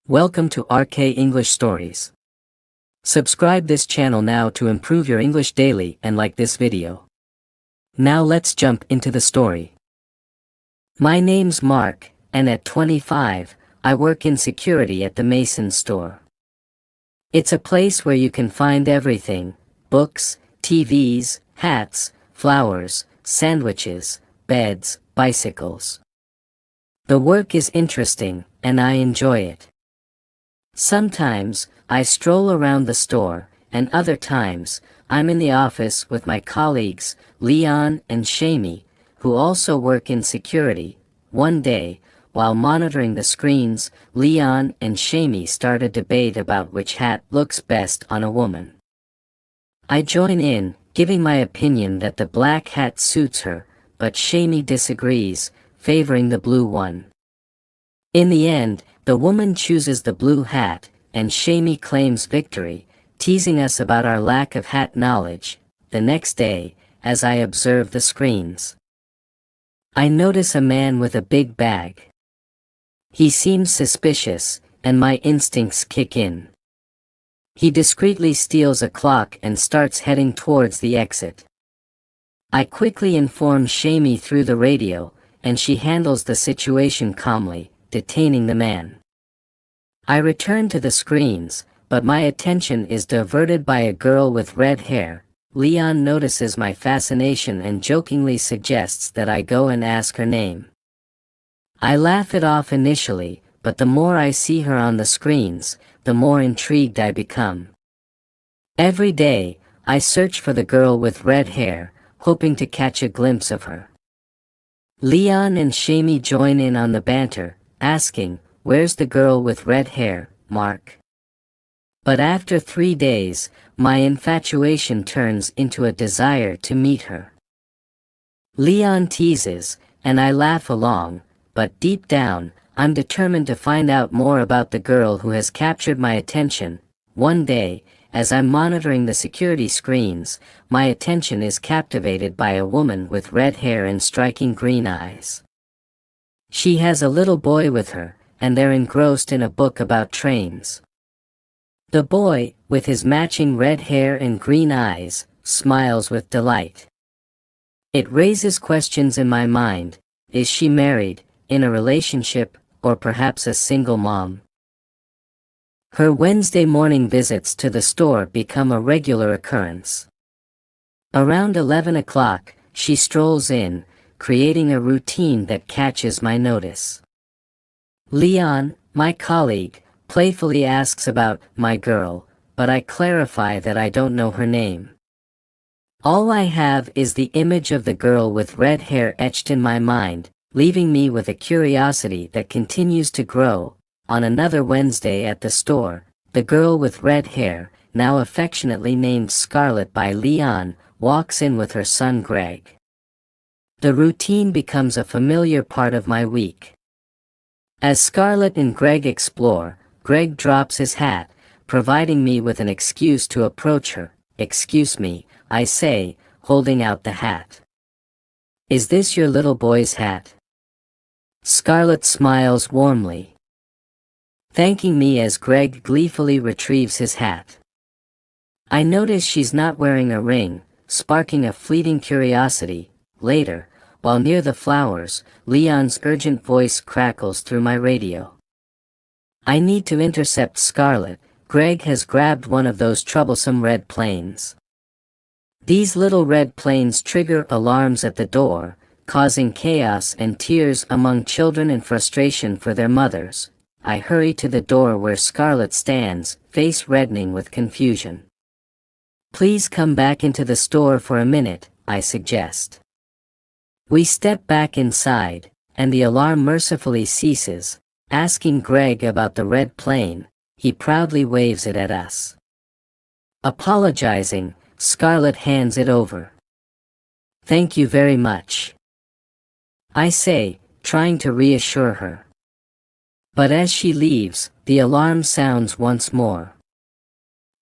Welcome to RK English Stories. Subscribe this channel now to improve your English daily and like this video. Now let's jump into the story. My name's Mark, and at 25, I work in security at the Mason store. It's a place where you can find everything: books, TVs, hats, flowers, sandwiches, beds, bicycles. The work is interesting, and I enjoy it. Sometimes, I stroll around the store, and other times, I'm in the office with my colleagues, Leon and Shami, who also work in security. One day, while monitoring the screens, Leon and Shami start a debate about which hat looks best on a woman. I join in, giving my opinion that the black hat suits her, but Shami disagrees, favoring the blue one. In the end, the woman chooses the blue hat, and Shami claims victory, teasing us about our lack of hat knowledge. The next day, as I observe the screens, I notice a man with a big bag. He seems suspicious, and my instincts kick in. He discreetly steals a clock and starts heading towards the exit. I quickly inform Shami through the radio, and she handles the situation calmly, detaining the man. I return to the screens, but my attention is diverted by a girl with red hair. Leon notices my fascination and jokingly suggests that I go and ask her name. I laugh it off initially, but the more I see her on the screens, the more intrigued I become. Every day, I search for the girl with red hair, hoping to catch a glimpse of her. Leon and Shami join in on the banter, asking, "Where's the girl with red hair, Mark?" But after 3 days, my infatuation turns into a desire to meet her. Leon teases, and I laugh along, but deep down, I'm determined to find out more about the girl who has captured my attention. One day, as I'm monitoring the security screens, my attention is captivated by a woman with red hair and striking green eyes. She has a little boy with her, and they're engrossed in a book about trains. The boy, with his matching red hair and green eyes, smiles with delight. It raises questions in my mind: is she married, in a relationship, or perhaps a single mom? Her Wednesday morning visits to the store become a regular occurrence. Around 11 o'clock, she strolls in, creating a routine that catches my notice. Leon, my colleague, playfully asks about my girl, but I clarify that I don't know her name. All I have is the image of the girl with red hair etched in my mind, leaving me with a curiosity that continues to grow. On another Wednesday at the store, the girl with red hair, now affectionately named Scarlett by Leon, walks in with her son Greg. The routine becomes a familiar part of my week. As Scarlett and Greg explore, Greg drops his hat, providing me with an excuse to approach her. "Excuse me," I say, holding out the hat. "Is this your little boy's hat?" Scarlett smiles warmly, thanking me as Greg gleefully retrieves his hat. I notice she's not wearing a ring, sparking a fleeting curiosity. Later, while near the flowers, Leon's urgent voice crackles through my radio. I need to intercept Scarlett. Greg has grabbed one of those troublesome red planes. These little red planes trigger alarms at the door, causing chaos and tears among children and frustration for their mothers. I hurry to the door where Scarlett stands, face reddening with confusion. "Please come back into the store for a minute," I suggest. We step back inside, and the alarm mercifully ceases. Asking Greg about the red plane, he proudly waves it at us. Apologizing, Scarlett hands it over. "Thank you very much," I say, trying to reassure her. But as she leaves, the alarm sounds once more.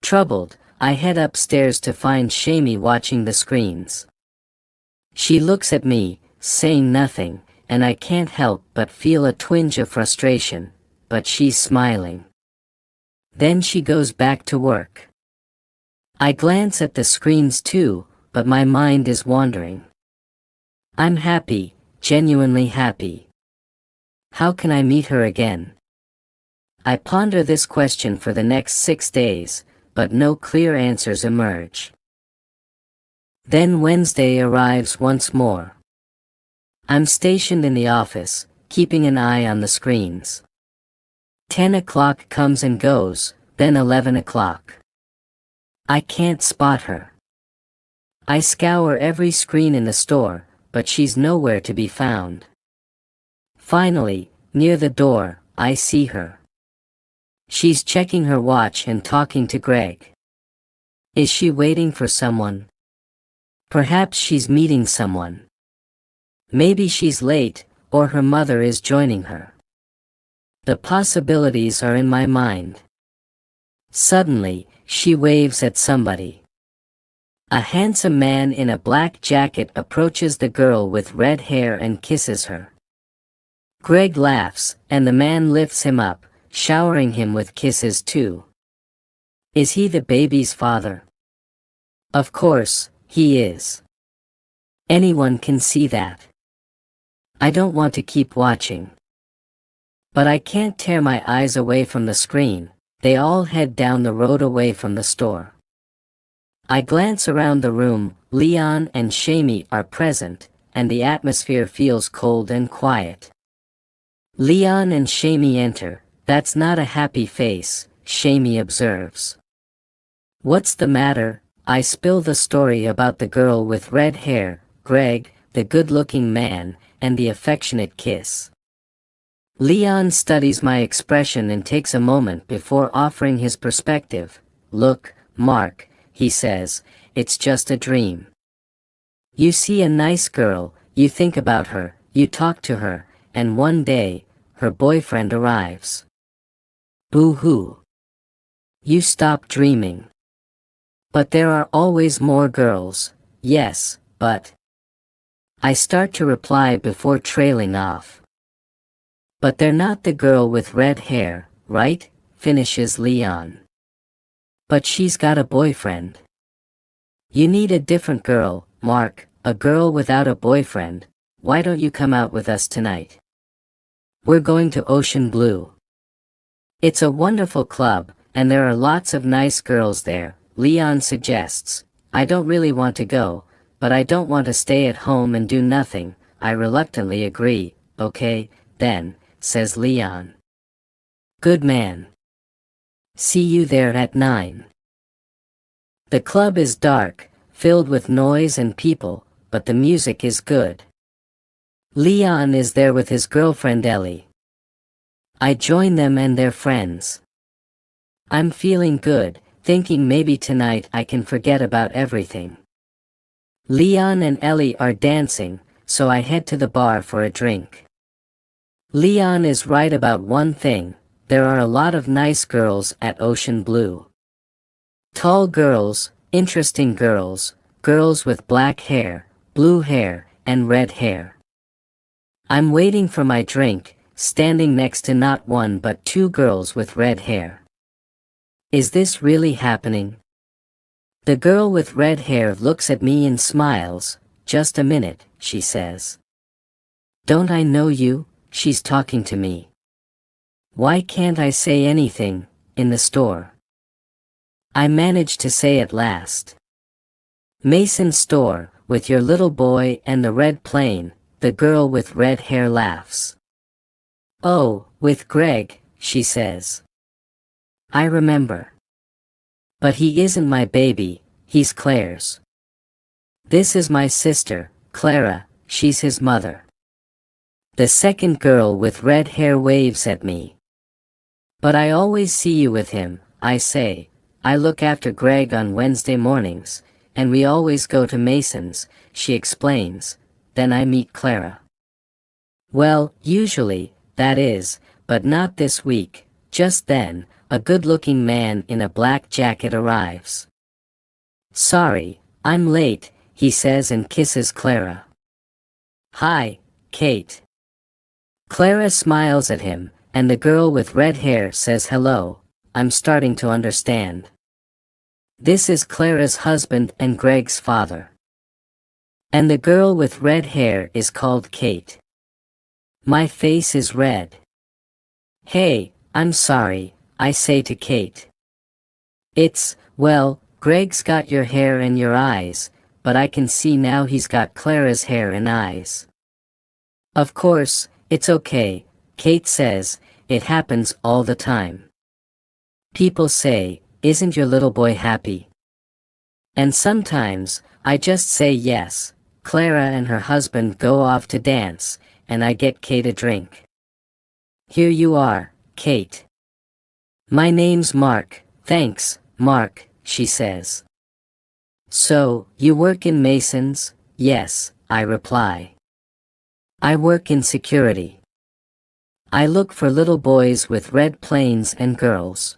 Troubled, I head upstairs to find Shami watching the screens. She looks at me, saying nothing, and I can't help but feel a twinge of frustration, but she's smiling. Then she goes back to work. I glance at the screens too, but my mind is wandering. I'm happy, genuinely happy. How can I meet her again? I ponder this question for the next 6 days, but no clear answers emerge. Then Wednesday arrives once more. I'm stationed in the office, keeping an eye on the screens. 10 o'clock comes and goes, then 11 o'clock. I can't spot her. I scour every screen in the store, but she's nowhere to be found. Finally, near the door, I see her. She's checking her watch and talking to Greg. Is she waiting for someone? Perhaps she's meeting someone. Maybe she's late, or her mother is joining her. The possibilities are in my mind. Suddenly, she waves at somebody. A handsome man in a black jacket approaches the girl with red hair and kisses her. Greg laughs, and the man lifts him up, showering him with kisses too. Is he the baby's father? Of course, he is. Anyone can see that. I don't want to keep watching. But I can't tear my eyes away from the screen. They all head down the road away from the store. I glance around the room. Leon and Shami are present, and the atmosphere feels cold and quiet. Leon and Shami enter. That's not a happy face, Shami observes. What's the matter? I spill the story about the girl with red hair, Greg, the good-looking man, and the affectionate kiss. Leon studies my expression and takes a moment before offering his perspective. Look, Mark, he says, it's just a dream. You see a nice girl, you think about her, you talk to her, and one day, her boyfriend arrives. Boo-hoo. You stop dreaming. But there are always more girls, yes, but... I start to reply before trailing off. But they're not the girl with red hair, right? Finishes Leon. But she's got a boyfriend. You need a different girl, Mark, a girl without a boyfriend. Why don't you come out with us tonight? We're going to Ocean Blue. It's a wonderful club, and there are lots of nice girls there, Leon suggests. I don't really want to go, but I don't want to stay at home and do nothing. I reluctantly agree. Okay, then, says Leon. Good man. See you there at 9. The club is dark, filled with noise and people, but the music is good. Leon is there with his girlfriend Ellie. I join them and their friends. I'm feeling good, thinking maybe tonight I can forget about everything. Leon and Ellie are dancing, so I head to the bar for a drink. Leon is right about one thing, there are a lot of nice girls at Ocean Blue. Tall girls, interesting girls, girls with black hair, blue hair, and red hair. I'm waiting for my drink, standing next to not one but 2 girls with red hair. Is this really happening? The girl with red hair looks at me and smiles. Just a minute, she says. Don't I know you? She's talking to me. Why can't I say anything, in the store? I manage to say at last. Mason's store, with your little boy and the red plane. The girl with red hair laughs. Oh, with Greg, she says. I remember. But he isn't my baby, he's Claire's. This is my sister, Clara, she's his mother. The second girl with red hair waves at me. But I always see you with him, I say. I look after Greg on Wednesday mornings, and we always go to Mason's, she explains. Then I meet Clara. Well, usually, that is, but not this week. Just then, a good-looking man in a black jacket arrives. Sorry, I'm late, he says and kisses Clara. Hi, Kate. Clara smiles at him, and the girl with red hair says hello. I'm starting to understand. This is Clara's husband and Greg's father. And the girl with red hair is called Kate. My face is red. Hey, I'm sorry, I say to Kate. Well, Greg's got your hair and your eyes, but I can see now he's got Clara's hair and eyes. Of course, it's okay, Kate says, it happens all the time. People say, isn't your little boy happy? And sometimes, I just say yes. Clara and her husband go off to dance, and I get Kate a drink. Here you are, Kate. My name's Mark, thanks, Mark, she says. So, you work in Masons? Yes, I reply. I work in security. I look for little boys with red planes and girls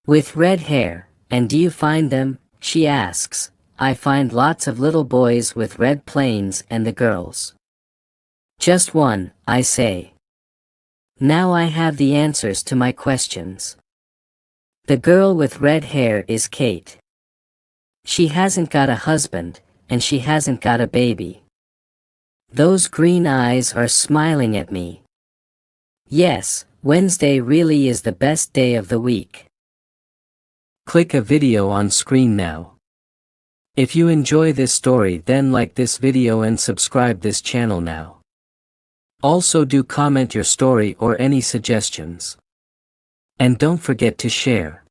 with red hair, and do you find them? She asks. I find lots of little boys with red planes and the girls. Just one, I say. Now I have the answers to my questions. The girl with red hair is Kate. She hasn't got a husband, and she hasn't got a baby. Those green eyes are smiling at me. Yes, Wednesday really is the best day of the week. Click a video on screen now. If you enjoy this story, then like this video and subscribe this channel now. Also do comment your story or any suggestions. And don't forget to share.